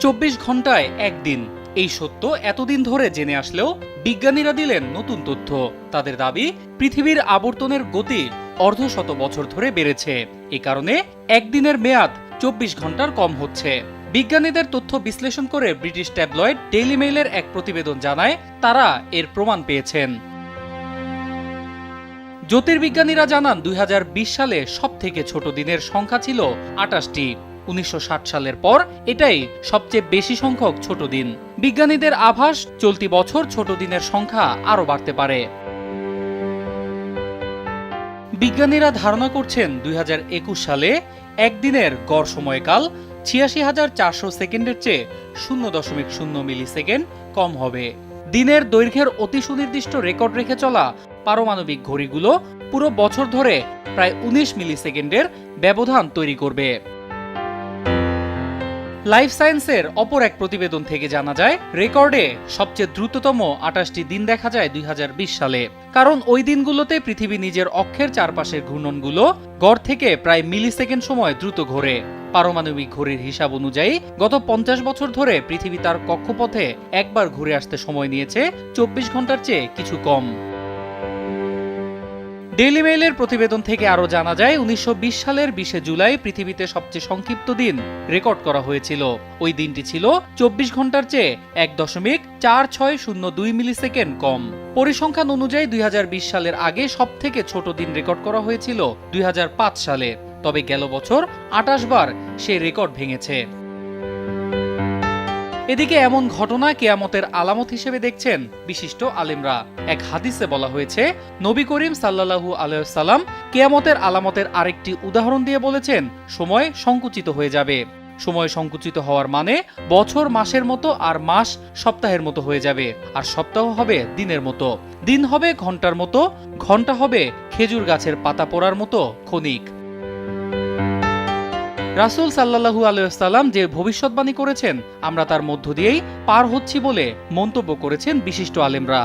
24 ঘন্টায় একদিন। এই সত্য এতদিন ধরে জেনে আসলেও বিজ্ঞানীরা দিলেন নতুন তথ্য। তাদের দাবি, পৃথিবীর আবর্তনের গতি অর্ধশত বছর ধরে বেড়েছে। এ কারণে একদিনের মেয়াদ 24 ঘন্টার কম হচ্ছে। বিজ্ঞানীদের তথ্য বিশ্লেষণ করে ব্রিটিশ ট্যাবলয়েড ডেইলি মেইলের এক প্রতিবেদন জানায়, তারা এর প্রমাণ পেয়েছেন। জ্যোতির্বিজ্ঞানীরা জানান 2020 সালে সবথেকে ছোট দিনের সংখ্যা ছিল 28টি। 1960 সালের পর এটাই সবচেয়ে বেশি সংখ্যক ছোট দিন। বিজ্ঞানীদের আভাস, চলতি বছর ছোট দিনের সংখ্যা আরও বাড়তে পারে। বিজ্ঞানীরা ধারণা করছেন 2021 সালে একদিনের গড় সময়কাল 86,400 সেকেন্ডের চেয়ে 0.0 মিলি সেকেন্ড কম হবে। দিনের দৈর্ঘ্যের অতি সুনির্দিষ্ট রেকর্ড রেখে চলা পারমাণবিক ঘড়িগুলো পুরো বছর ধরে প্রায় 19 মিলি সেকেন্ডের ব্যবধান তৈরি করবে। লাইফ সায়েন্সের অপর এক প্রতিবেদন থেকে জানা যায়, রেকর্ডে সবচেয়ে দ্রুততম 28টি দিন দেখা যায় 2020 সালে। কারণ ওই দিনগুলোতে পৃথিবী নিজের অক্ষের চারপাশের ঘূর্ণনগুলো গড় থেকে প্রায় মিলি সেকেন্ড সময় দ্রুত ঘোরে। পারমাণবিক ঘড়ির হিসাব অনুযায়ী গত 50 বছর ধরে পৃথিবী তার কক্ষপথে একবার ঘুরে আসতে সময় নিয়েছে 24 ঘন্টার চেয়ে কিছু কম। ডেইলি মেইলের প্রতিবেদন থেকে আরও জানা যায়, 1920 সালের 20 জুলাই পৃথিবীতে সবচেয়ে সংক্ষিপ্ত দিন রেকর্ড করা হয়েছিল। ওই দিনটি ছিল 24 ঘন্টার চেয়ে 1.4602 মিলি সেকেন্ড কম। পরিসংখ্যান অনুযায়ী 2020 সালের আগে সবথেকে ছোট দিন রেকর্ড করা হয়েছিল 2005 সালে। তবে গেল বছর 28 বার সেই রেকর্ড ভেঙেছে। এদিকে এমন ঘটনা কিয়ামতের আলামত হিসেবে দেখছেন বিশিষ্ট আলেমরা। এক হাদিসে বলা হয়েছে, নবী করিম সাল্লাল্লাহু আলাইহি সাল্লাম কিয়ামতের আলামতের আরেকটি উদাহরণ দিয়ে বলেছেন, সময় সংকুচিত হয়ে যাবে। সময় সংকুচিত হওয়ার মানে বছর মাসের মতো, আর মাস সপ্তাহের মতো হয়ে যাবে, আর সপ্তাহ হবে দিনের মতো, দিন হবে ঘন্টার মতো, ঘন্টা হবে খেজুর গাছের পাতা পড়ার মতো ক্ষণিক। রাসূল সাল্লাল্লাহু আলাইহি ওয়াসাল্লাম যে ভবিষ্যৎবাণী করেছেন, আমরা তার মধ্য দিয়েই পার হচ্ছি বলে মন্তব্য করেছেন বিশিষ্ট আলেমরা।